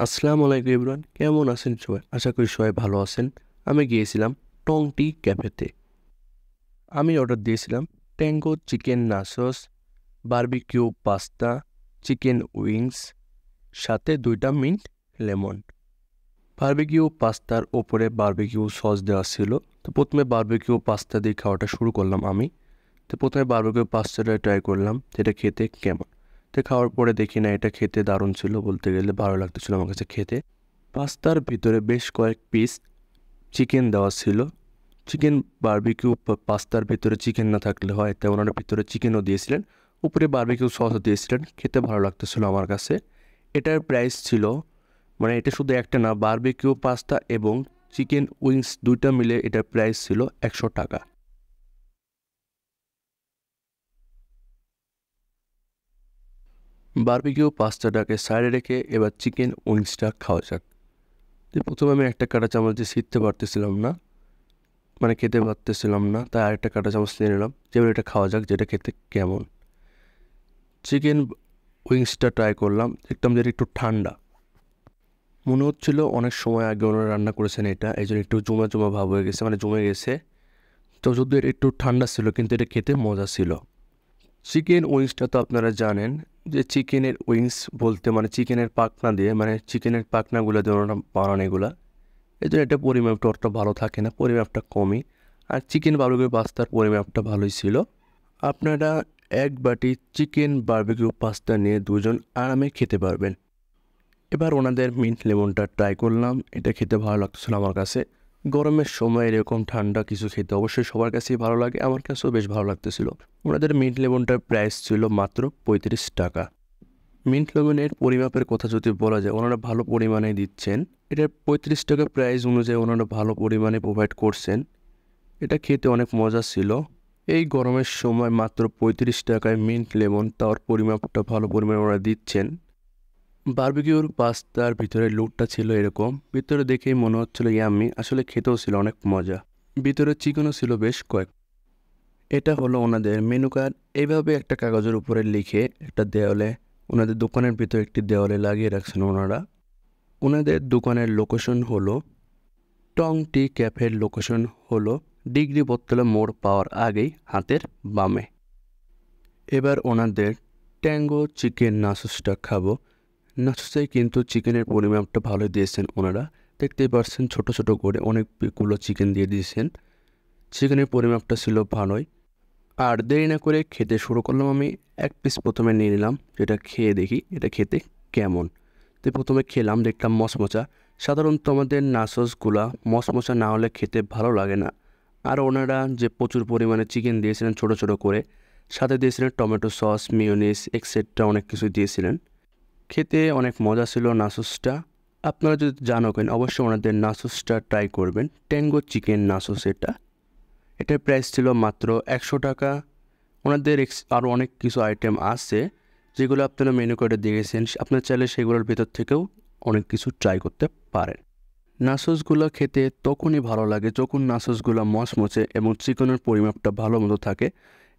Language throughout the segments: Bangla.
আসসালামু আলাইকুম এভরিওয়ান, কেমন আছেন সবাই? আশা করি সবাই ভালো আছেন। আমি গিয়েছিলাম টং টি ক্যাফেতে। আমি অর্ডার দিয়েছিলাম tango chicken nachos, barbecue pasta, chicken wings, সাথে 2টা মিন্ট লেমন। বারবিকিউ পাস্তার ওপরে বারবিকিউ সস দেওয়া ছিল। তো প্রথমে বারবিকিউ পাস্তা দিয়ে খাওয়াটা শুরু করলাম আমি। তো প্রথমে বারবিকিউ পাস্তাটা ট্রাই করলাম, এটা খেতে কেমন। তো খাওয়ার পরে দেখি না, এটা খেতে দারুণ ছিল, বলতে গেলে ভালো লাগতেছিল আমার কাছে খেতে। পাস্তার ভিতরে বেশ কয়েক পিস চিকেন দেওয়া ছিল। চিকেন বারবিকিউ পাস্তার ভিতরে চিকেন না থাকলে হয়, তাই ওনারা ভিতরে চিকেনও দিয়েছিলেন, উপরে বারবিকিউ সসও দিয়েছিলেন। খেতে ভালো লাগতেছিল আমার কাছে। এটার প্রাইস ছিল, মানে এটা শুধু একটা না, বারবিকিউ পাস্তা এবং চিকেন উইংস 2টা মিলে এটার প্রাইস ছিল 100 টাকা। বারবিকিউ পাস্তাটাকে সাইডে রেখে এবার চিকেন উইংসটা খাওয়া যাক। তো প্রথমে আমি একটা কাঁটা চামচ দিয়ে ছিঁড়তে পারতেছিলাম না, মানে খেতে পারতেছিলাম না, তাই আরেকটা কাঁটা চামচ নিয়ে নিলাম, যেবার এটা খাওয়া যাক যেটা খেতে কেমন। চিকেন উইংসটা ট্রাই করলাম, দেখতাম যে এটা একটু ঠান্ডা মনে হচ্ছিল। অনেক সময় আগে ওনারা রান্না করেছেন এটা, এই জন্য একটু জমা জমা ভাব হয়ে গেছে, মানে জমে গেছে। তো যদিও এটা একটু ঠান্ডা ছিল, কিন্তু এটা খেতে মজা ছিল। চিকেন উইংসটা তো আপনারা জানেন যে চিকেনের উইংস বলতে মানে চিকেনের পাখনা দিয়ে, মানে চিকেনের পাখনাগুলো দিয়ে ওনারা বানান এগুলা। এই জন্য এটা পরিমাপটা অতটা ভালো থাকে না, পরিমাপটা কমই। আর চিকেন বারবিকিউ পাস্তার পরিমাপটা ভালোই ছিল। আপনারা এক বাটি চিকেন বারবিকিউ পাস্তা নিয়ে দুজন আরামে খেতে পারবেন। এবার ওনাদের মিন্ট লেমনটা ট্রাই করলাম, এটা খেতে ভালো লাগছিল আমার কাছে। গরমের সময় এরকম ঠান্ডা কিছু খেতে অবশ্যই সবার কাছেই ভালো লাগে, আমার কাছেও বেশ ভালো লাগতেছিল। ওনাদের মিন্ট লেমনটার প্রাইস ছিল মাত্র 35 টাকা। মিন্ট লেমনের পরিমাপের কথা যদি বলা যায়, ওনারা ভালো পরিমাণে দিচ্ছেন। এটার 35 টাকা প্রাইস অনুযায়ী ওনারা ভালো পরিমাণে প্রোভাইড করছেন। এটা খেতে অনেক মজা ছিল। এই গরমের সময় মাত্র 35 টাকায় মিন্ট লেমন, তার পরিমাপটা ভালো পরিমাণে ওরা দিচ্ছেন। বারবিকিউর পাস্তার ভিতরে লুটটা ছিল এরকম, ভিতরে দেখেই মনে হচ্ছিল ইয়াম্মি, আসলে খেতেও ছিল অনেক মজা। ভিতরে চিকেনও ছিল বেশ কয়েক। এটা হলো ওনাদের মেনু কার্ড। এইভাবে একটা কাগজের উপরে লিখে একটা দেওয়ালে, ওনাদের দোকানের ভিতরে একটি দেওয়ালে লাগিয়ে রাখছেন ওনারা। ওনাদের দোকানের লোকেশন হলো টং টি ক্যাফের লোকেশন হলো ডিগ্রি বোতলা মোড় পাওয়ার আগেই হাতের বামে। এবার ওনাদের ট্যাঙ্গো চিকেন নাচোসটা খাবো। নাচোসে কিন্তু চিকেনের পরিমাপটা ভালো দিয়েছেন ওনারা, দেখতেই পারছেন ছোট ছোট করে অনেকগুলো চিকেন দিয়ে দিয়েছেন। চিকেনের পরিমাপটা ছিল ভালোই। আর দেরি না করে খেতে শুরু করলাম আমি। এক পিস প্রথমে নিয়ে নিলাম, যেটা খেয়ে দেখি এটা খেতে কেমন। তো প্রথমে খেলাম, দেখলাম মচমচা। সাধারণত আমাদের নাচোসগুলা মচমচা না হলে খেতে ভালো লাগে না। আর ওনারা যে প্রচুর পরিমাণে চিকেন দিয়েছিলেন ছোট ছোট করে, সাথে দিয়েছিলেন টমেটো সস, মিওনিস এক্সেট্রা অনেক কিছু দিয়েছিলেন। খেতে অনেক মজা ছিল নাচোসটা। আপনারা যদি জানেন অবশ্যই ওনাদের নাচোসটা ট্রাই করবেন। ট্যাঙ্গো চিকেন নাচোস এটার প্রাইস ছিল মাত্র 100 টাকা। ওনাদের আরও অনেক কিছু আইটেম আছে যেগুলো আপনারা মেনু কার্ডে দেখেছেন, আপনারা চাইলে সেগুলোর ভেতর থেকেও অনেক কিছু ট্রাই করতে পারেন। নাচোসগুলো খেতে তখনই ভালো লাগে যখন নাচোসগুলো মচমচে এবং চিকেনের পরিমাপটা ভালো মতো থাকে।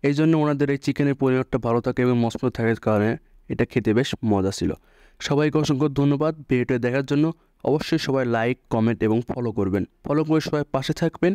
এই জন্য ওনাদের এই চিকেনের পরিমাপটা ভালো থাকে এবং মচমচে থাকার কারণে এটা খেতে বেশ মজা ছিল। সবাইকে অসংখ্য ধন্যবাদ ভিডিওটা দেখার জন্য। অবশ্যই সবাই লাইক, কমেন্ট এবং ফলো করবেন। ফলো করে সবাই পাশে থাকবেন।